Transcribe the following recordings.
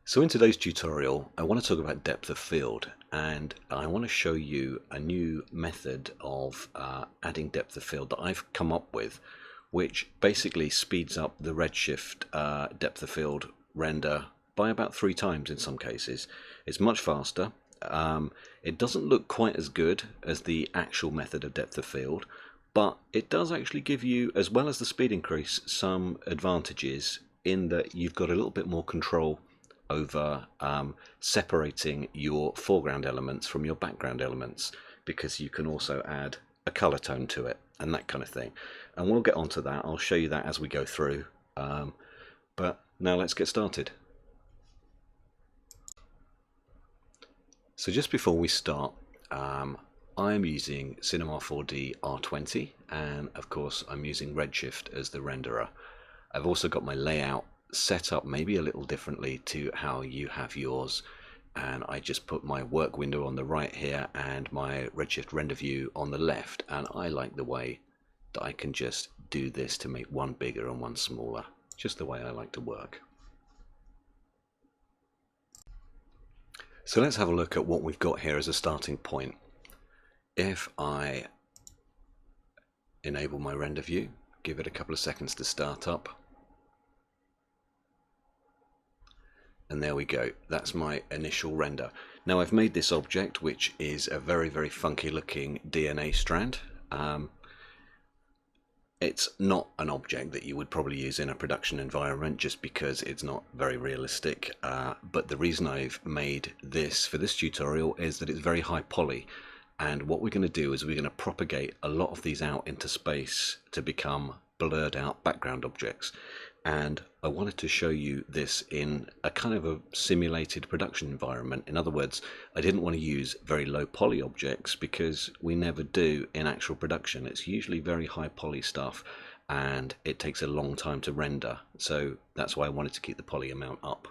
So in today's tutorial, I want to talk about depth of field, and I want to show you a new method of adding depth of field that I've come up with, which basically speeds up the Redshift depth of field render by about 3 times in some cases. It's much faster. It doesn't look quite as good as the actual method of depth of field, but it does actually give you, as well as the speed increase, some advantages in that you've got a little bit more control over separating your foreground elements from your background elements, because you can also add a color tone to it and that kind of thing. And we'll get onto that. I'll show you that as we go through. But now let's get started. So just before we start, I'm using Cinema 4D R20, and of course I'm using Redshift as the renderer. I've also got my layout set up maybe a little differently to how you have yours, and I just put my work window on the right here and my Redshift render view on the left, and I like the way that I can just do this to make one bigger and one smaller, just the way I like to work. So let's have a look at what we've got here as a starting point. If I enable my render view, give it a couple of seconds to start up, and there we go. That's my initial render. Now I've made this object, which is a very, very funky looking DNA strand. It's not an object that you would probably use in a production environment just because it's not very realistic. But the reason I've made this for this tutorial is that it's very high poly. And what we're going to do is we're going to propagate a lot of these out into space to become blurred out background objects. And I wanted to show you this in a kind of a simulated production environment. In other words, I didn't want to use very low poly objects because we never do in actual production. It's usually very high poly stuff and it takes a long time to render. So that's why I wanted to keep the poly amount up.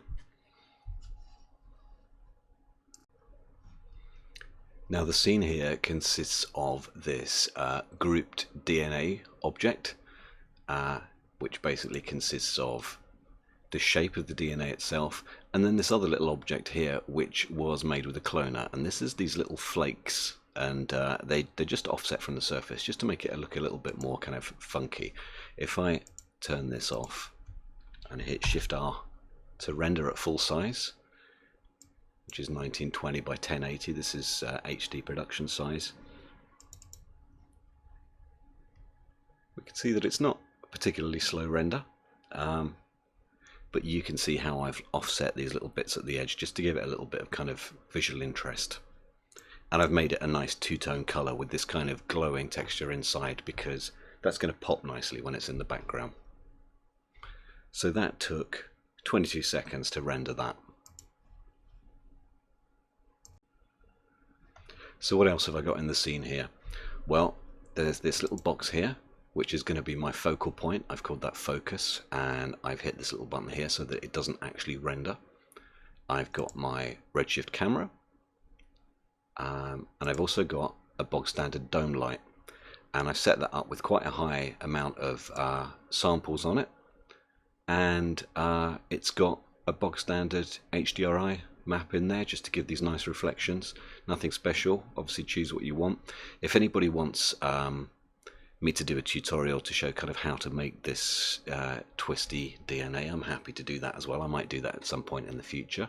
Now the scene here consists of this grouped DNA object, which basically consists of the shape of the DNA itself, and then this other little object here which was made with a cloner, and this is these little flakes, and they're just offset from the surface just to make it look a little bit more kind of funky. If I turn this off and hit Shift R to render at full size, which is 1920 by 1080, this is HD production size, we can see that it's not particularly slow render, but you can see how I've offset these little bits at the edge just to give it a little bit of kind of visual interest. And I've made it a nice two-tone color with this kind of glowing texture inside, because that's going to pop nicely when it's in the background. So that took 22 seconds to render that. So what else have I got in the scene here? Well, there's this little box here which is going to be my focal point. I've called that focus, and I've hit this little button here so that it doesn't actually render. I've got my Redshift camera, and I've also got a bog standard dome light, and I've set that up with quite a high amount of samples on it, and it's got a bog standard HDRI map in there just to give these nice reflections. Nothing special, obviously choose what you want. If anybody wants me to do a tutorial to show kind of how to make this twisty DNA, I'm happy to do that as well. I might do that at some point in the future.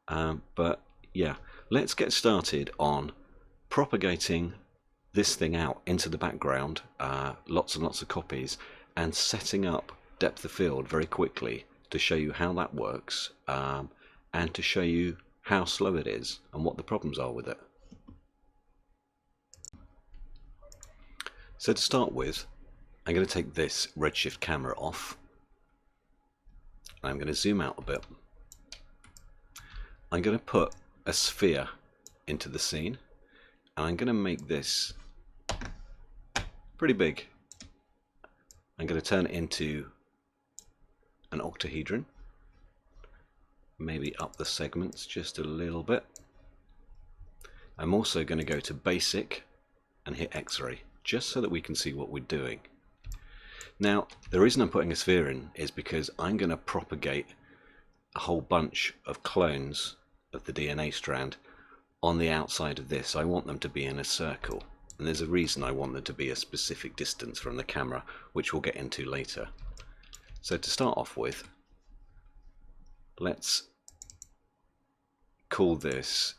But yeah, let's get started on propagating this thing out into the background, lots and lots of copies, and setting up depth of field very quickly to show you how that works, and to show you how slow it is and what the problems are with it. So to start with, I'm going to take this Redshift camera off. I'm going to zoom out a bit. I'm going to put a sphere into the scene, and I'm going to make this pretty big. I'm going to turn it into an octahedron, maybe up the segments just a little bit. I'm also going to go to basic and hit X-ray, just so that we can see what we're doing. Now, the reason I'm putting a sphere in is because I'm going to propagate a whole bunch of clones of the DNA strand on the outside of this. I want them to be in a circle, and there's a reason I want them to be a specific distance from the camera, which we'll get into later. So to start off with, let's call this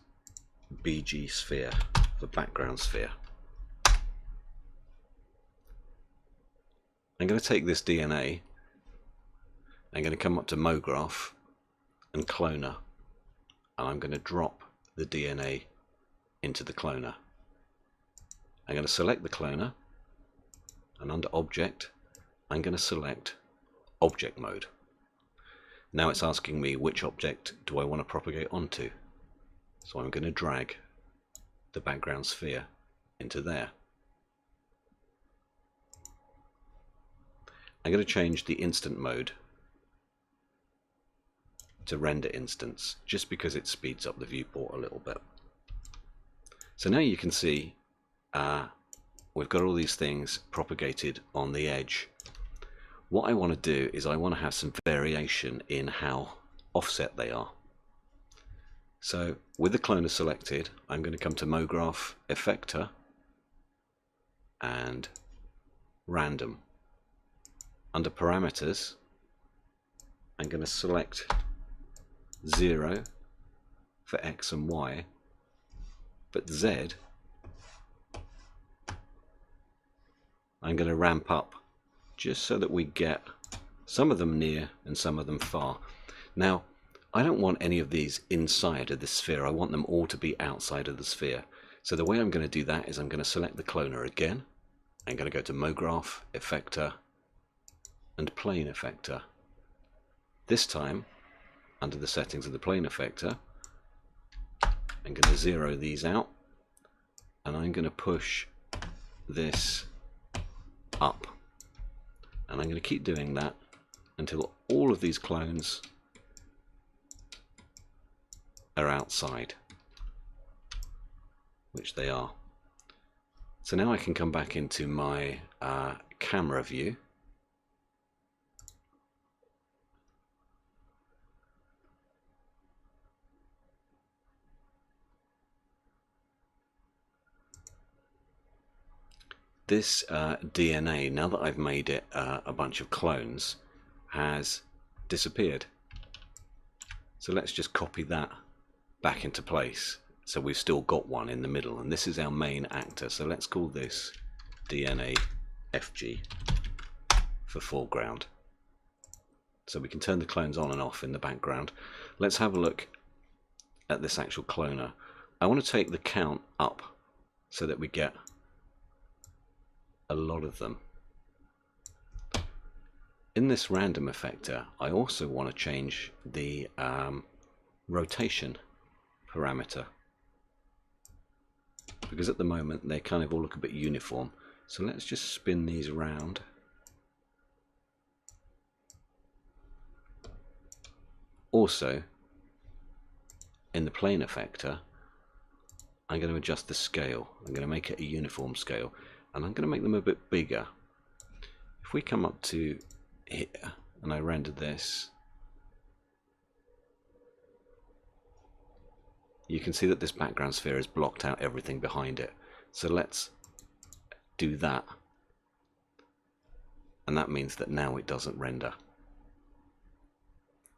BG sphere, the background sphere. I'm going to take this DNA, I'm going to come up to MoGraph and Cloner, and I'm going to drop the DNA into the cloner. I'm going to select the cloner, and under Object, I'm going to select Object Mode. Now it's asking me which object do I want to propagate onto. So I'm going to drag the background sphere into there. I'm going to change the instant mode to render instance, just because it speeds up the viewport a little bit. So now you can see we've got all these things propagated on the edge. What I want to do is I want to have some variation in how offset they are. So with the cloner selected, I'm going to come to MoGraph, Effector, and Random. Under Parameters, I'm going to select 0 for X and Y, but Z, I'm going to ramp up just so that we get some of them near and some of them far. Now, I don't want any of these inside of the sphere. I want them all to be outside of the sphere. So the way I'm going to do that is I'm going to select the cloner again. I'm going to go to MoGraph, Effector, and Plane Effector. This time, under the settings of the Plane Effector, I'm going to zero these out, and I'm going to push this up. And I'm going to keep doing that until all of these clones are outside, which they are. So now I can come back into my camera view, this DNA, now that I've made it a bunch of clones, has disappeared. So let's just copy that back into place. So we've still got one in the middle, and this is our main actor. So let's call this DNA FG for foreground. So we can turn the clones on and off in the background. Let's have a look at this actual cloner. I want to take the count up so that we get a lot of them. In this random effector, I also want to change the rotation parameter, because at the moment they kind of all look a bit uniform. So let's just spin these around. Also, in the plane effector, I'm going to adjust the scale. I'm going to make it a uniform scale, and I'm going to make them a bit bigger. If we come up to here and I render this, you can see that this background sphere has blocked out everything behind it. So let's do that, and that means that now it doesn't render.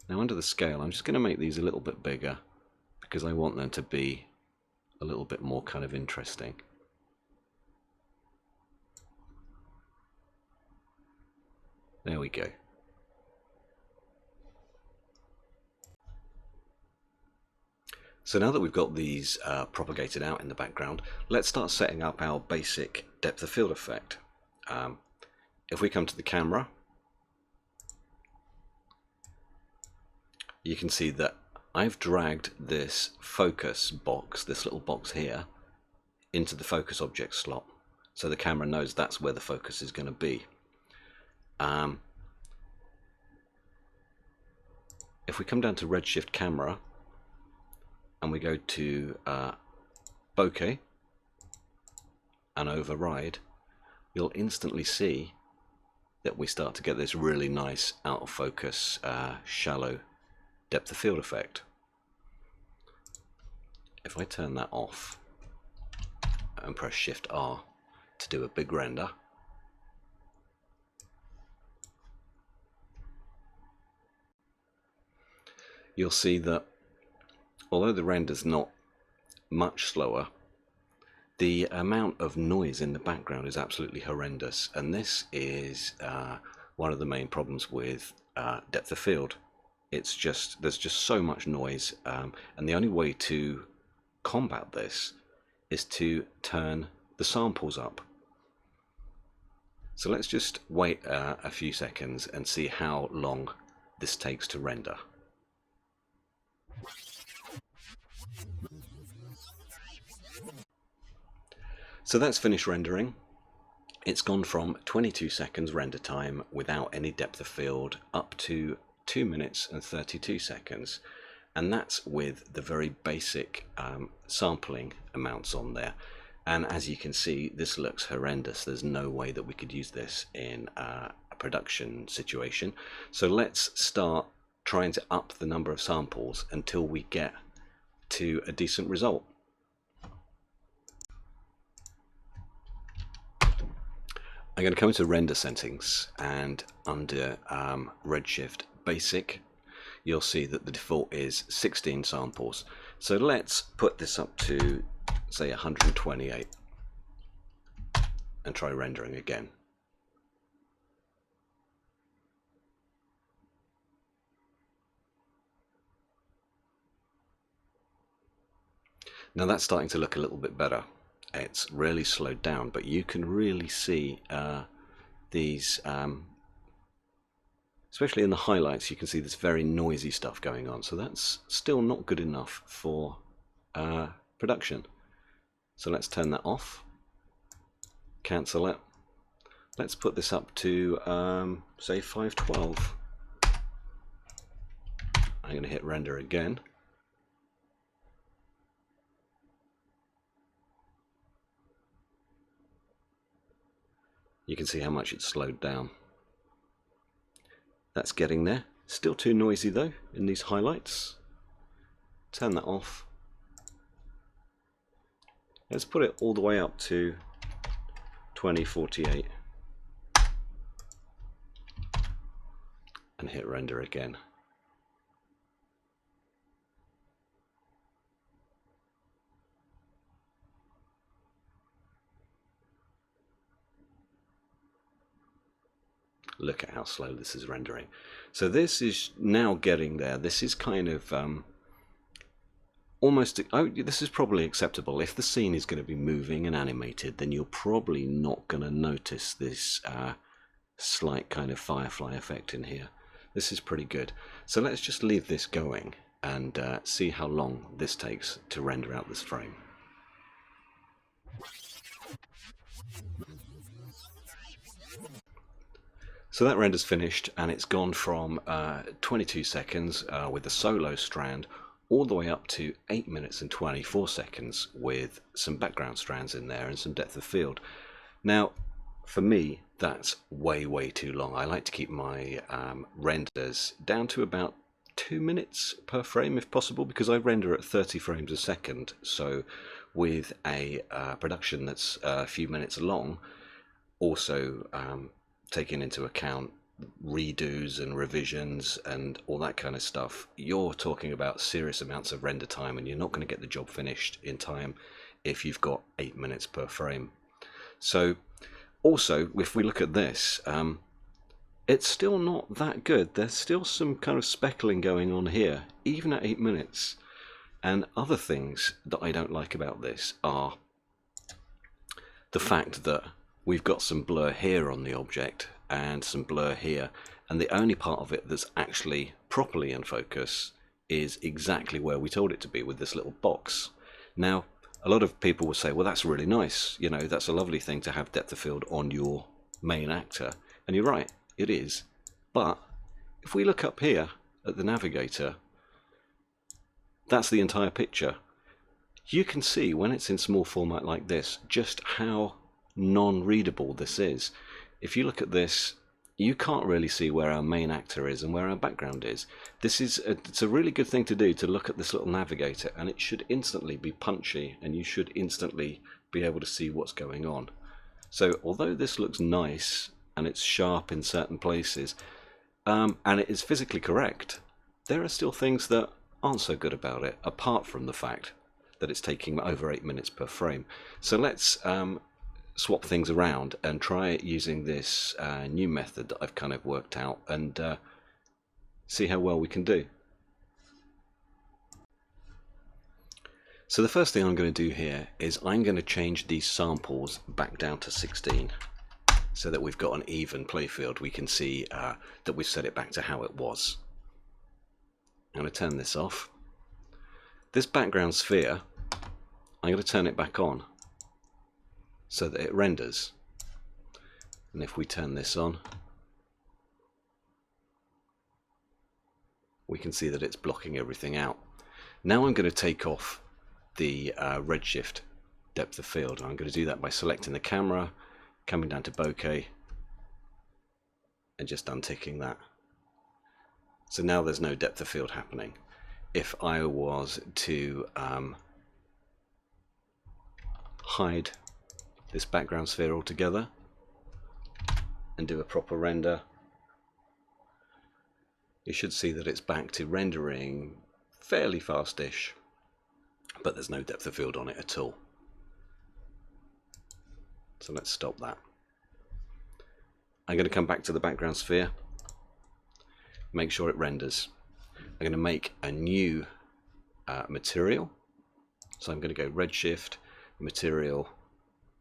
Now under the scale, I'm just going to make these a little bit bigger because I want them to be a little bit more kind of interesting. There we go. So now that we've got these propagated out in the background, let's start setting up our basic depth of field effect. If we come to the camera, you can see that I've dragged this focus box, this little box here, into the focus object slot, so the camera knows that's where the focus is going to be. If we come down to Redshift camera and we go to bokeh, and override, you'll instantly see that we start to get this really nice out of focus, shallow depth of field effect. If I turn that off and press Shift R to do a big render, you'll see that although the render's not much slower, the amount of noise in the background is absolutely horrendous, and this is one of the main problems with depth of field. It's just, there's just so much noise, and the only way to combat this is to turn the samples up. So let's just wait a few seconds and see how long this takes to render. So that's finished rendering. It's gone from 22 seconds render time without any depth of field up to 2 minutes and 32 seconds. And that's with the very basic sampling amounts on there. And as you can see, this looks horrendous. There's no way that we could use this in a production situation. So let's start trying to up the number of samples until we get to a decent result. I'm going to come to render settings, and under Redshift Basic, you'll see that the default is 16 samples. So let's put this up to, say, 128 and try rendering again. Now that's starting to look a little bit better. It's really slowed down, but you can really see these, especially in the highlights, you can see this very noisy stuff going on. So that's still not good enough for production. So let's turn that off, cancel it. Let's put this up to say 512. I'm going to hit render again. You can see how much it's slowed down. That's getting there. Still too noisy though in these highlights. Turn that off. Let's put it all the way up to 2048 and hit render again. Look at how slow this is rendering. So this is now getting there. This is kind of almost, oh, this is probably acceptable. If the scene is going to be moving and animated, then you're probably not going to notice this slight kind of firefly effect in here. This is pretty good. So let's just leave this going and see how long this takes to render out this frame. So that render's finished, and it's gone from 22 seconds with the solo strand all the way up to 8 minutes and 24 seconds with some background strands in there and some depth of field. Now, for me, that's way too long. I like to keep my renders down to about 2 minutes per frame if possible, because I render at 30 frames a second. So with a production that's a few minutes long, also taking into account redos and revisions and all that kind of stuff, you're talking about serious amounts of render time, and you're not going to get the job finished in time if you've got 8 minutes per frame. So also, if we look at this, it's still not that good. There's still some kind of speckling going on here, even at 8 minutes. And other things that I don't like about this are the fact that we've got some blur here on the object and some blur here, and the only part of it that's actually properly in focus is exactly where we told it to be, with this little box. Now, a lot of people will say, well, that's really nice, you know, that's a lovely thing to have depth of field on your main actor, and you're right, it is. But if we look up here at the navigator, that's the entire picture. You can see when it's in small format like this just how non-readable this is. If you look at this, you can't really see where our main actor is and where our background is. It's a really good thing to do, to look at this little navigator, and it should instantly be punchy and you should instantly be able to see what's going on. So although this looks nice and it's sharp in certain places, and it is physically correct, there are still things that aren't so good about it, apart from the fact that it's taking over 8 minutes per frame. So let's swap things around and try it using this new method that I've kind of worked out, and see how well we can do. So the first thing I'm going to do here is I'm going to change these samples back down to 16 so that we've got an even playfield. We can see that we've set it back to how it was. I'm going to turn this off. This background sphere, I'm going to turn it back on so that it renders. And if we turn this on, we can see that it's blocking everything out. Now I'm going to take off the Redshift depth of field. I'm going to do that by selecting the camera, coming down to bokeh, and just unticking that. So now there's no depth of field happening. If I was to hide this background sphere altogether and do a proper render, you should see that it's back to rendering fairly fast-ish, but there's no depth of field on it at all. So let's stop that. I'm going to come back to the background sphere, make sure it renders. I'm going to make a new material. So I'm going to go Redshift, material,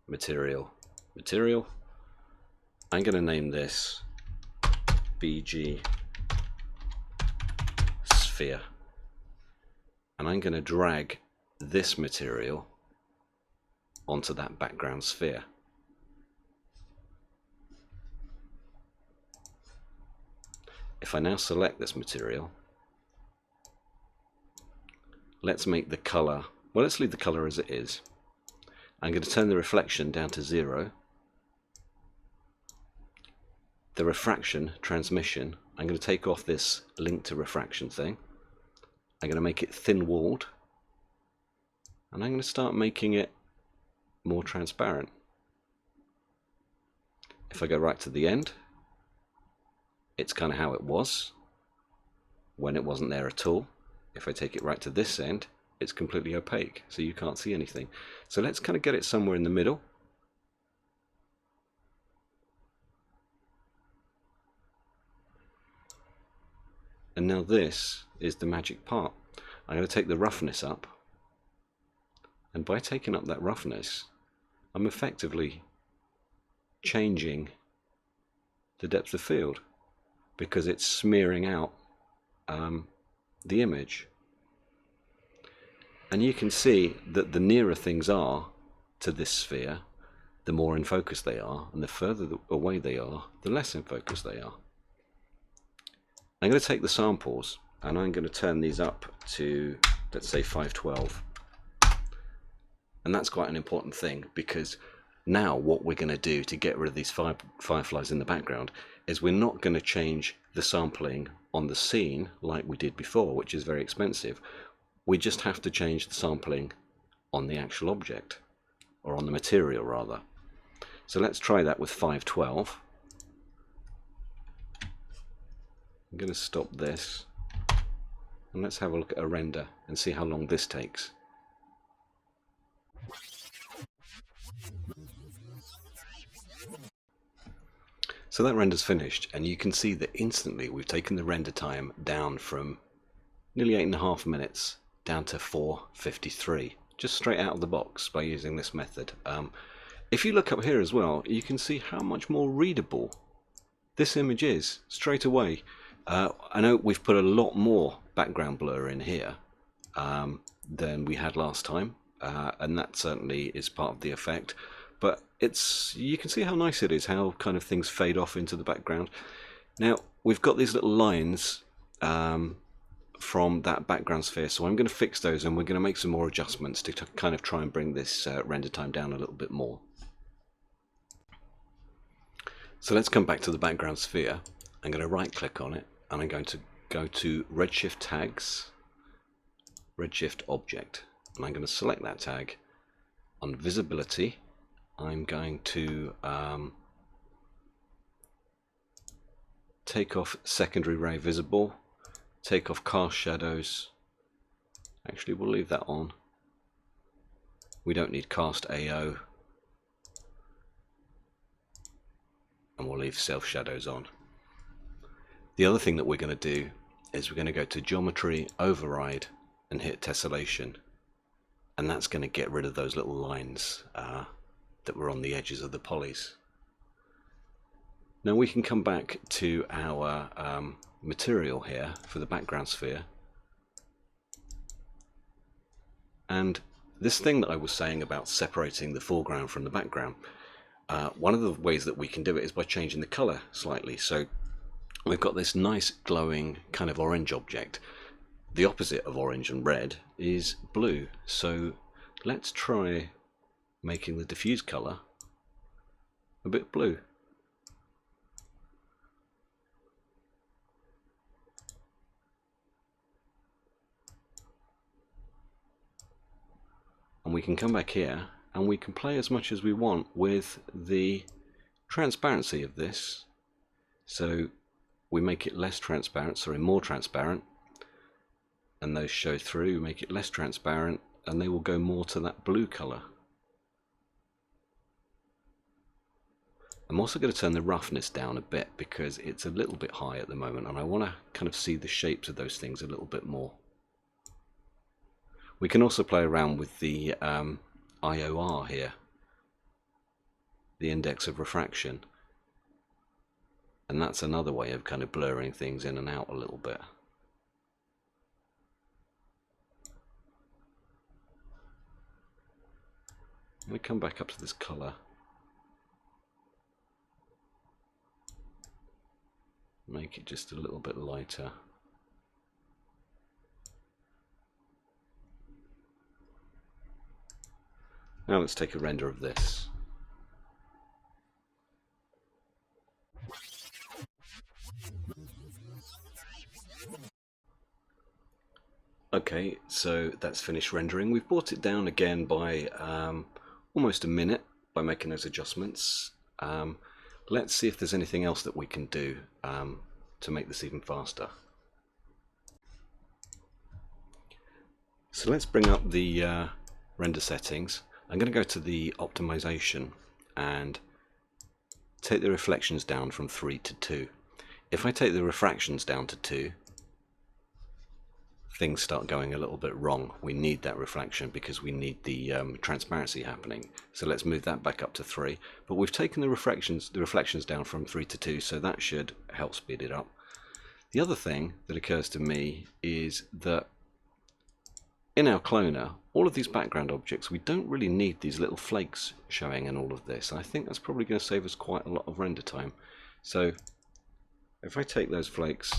material, material. I'm going to name this BG sphere. And I'm going to drag this material onto that background sphere. If I now select this material, let's make the color, well, let's leave the color as it is. I'm going to turn the reflection down to 0. The refraction, transmission, I'm going to take off this link to refraction thing. I'm going to make it thin-walled, and I'm going to start making it more transparent. If I go right to the end, it's kind of how it was when it wasn't there at all. If I take it right to this end, it's completely opaque, so you can't see anything. So let's kind of get it somewhere in the middle. And now this is the magic part. I'm going to take the roughness up, and by taking up that roughness, I'm effectively changing the depth of field, because it's smearing out the image. And you can see that the nearer things are to this sphere, the more in focus they are, and the further away they are, the less in focus they are. I'm going to take the samples and I'm going to turn these up to, let's say, 512. And that's quite an important thing, because now what we're going to do to get rid of these fireflies in the background is we're not going to change the sampling on the scene like we did before, which is very expensive. We just have to change the sampling on the actual object, or on the material rather. So let's try that with 512. I'm going to stop this, and let's have a look at a render and see how long this takes. So that render's finished, and you can see that instantly we've taken the render time down from nearly 8.5 minutes down to 4:53, just straight out of the box by using this method. If you look up here as well, you can see how much more readable this image is straight away. I know we've put a lot more background blur in here than we had last time, and that certainly is part of the effect. But you can see how nice it is, how kind of things fade off into the background. Now we've got these little lines from that background sphere, so I'm going to fix those, and we're going to make some more adjustments to kind of try and bring this render time down a little bit more. So let's come back to the background sphere. I'm going to right click on it and I'm going to go to Redshift tags, Redshift object, and I'm going to select that tag. On visibility, I'm going to take off secondary ray visible, take off cast shadows. Actually, we'll leave that on. We don't need cast AO, and we'll leave self shadows on. The other thing that we're going to do is we're going to go to geometry, override, and hit tessellation, and that's going to get rid of those little lines that were on the edges of the polys. Now we can come back to our material here for the background sphere, and this thing that I was saying about separating the foreground from the background, one of the ways that we can do it is by changing the color slightly. So we've got this nice glowing kind of orange object. The opposite of orange and red is blue. So let's try making the diffuse color a bit blue. And we can come back here and we can play as much as we want with the transparency of this. So we make it less transparent, sorry, more transparent, and those show through. Make it less transparent and they will go more to that blue color. I'm also going to turn the roughness down a bit because it's a little bit high at the moment and I want to kind of see the shapes of those things a little bit more. We can also play around with the IOR here, the index of refraction, and that's another way of kind of blurring things in and out a little bit. We come back up to this color. Make it just a little bit lighter. Now let's take a render of this. Okay, so that's finished rendering. We've brought it down again by almost a minute by making those adjustments. Let's see if there's anything else that we can do to make this even faster. So let's bring up the render settings. I'm going to go to the optimization and take the reflections down from 3 to 2. If I take the refractions down to 2, things start going a little bit wrong. We need that reflection because we need the transparency happening. So let's move that back up to 3. But we've taken the reflections down from 3 to 2, so that should help speed it up. The other thing that occurs to me is that in our cloner, all of these background objects, we don't really need these little flakes showing in all of this. I think that's probably going to save us quite a lot of render time. So if I take those flakes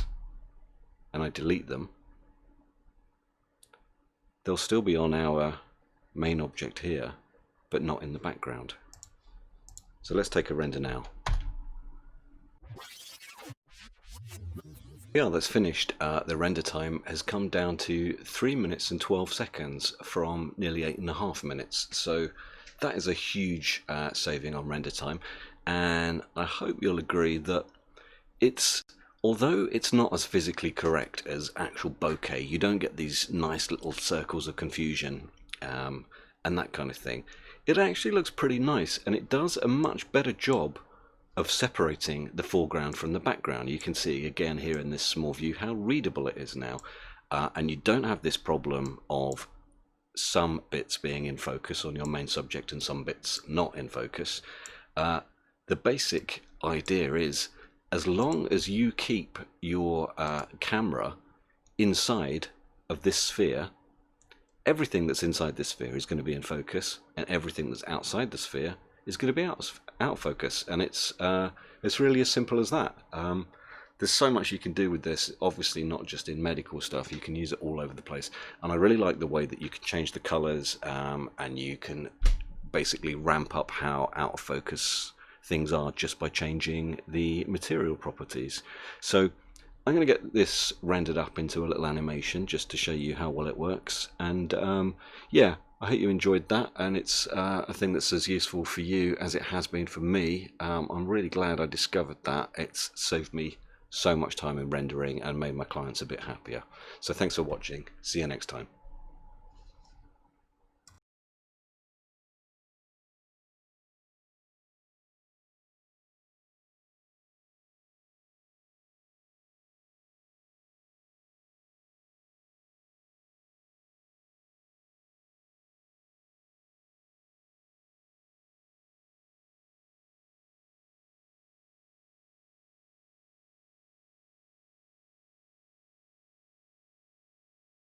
and I delete them, they'll still be on our main object here, but not in the background. So let's take a render now. Yeah, that's finished. The render time has come down to 3 minutes and 12 seconds from nearly 8.5 minutes. So that is a huge saving on render time. And I hope you'll agree that although it's not as physically correct as actual bokeh, you don't get these nice little circles of confusion and that kind of thing. It actually looks pretty nice, and it does a much better job of separating the foreground from the background. You can see again here in this small view how readable it is now, and you don't have this problem of some bits being in focus on your main subject and some bits not in focus. The basic idea is, as long as you keep your camera inside of this sphere, everything that's inside this sphere is going to be in focus, and everything that's outside the sphere is going to be out of focus. And it's really as simple as that. There's so much you can do with this, obviously not just in medical stuff, you can use it all over the place. And I really like the way that you can change the colors and you can basically ramp up how out of focus things are just by changing the material properties. So I'm going to get this rendered up into a little animation just to show you how well it works. And yeah, I hope you enjoyed that, and it's a thing that's as useful for you as it has been for me. I'm really glad I discovered that. It's saved me so much time in rendering and made my clients a bit happier. So thanks for watching. See you next time.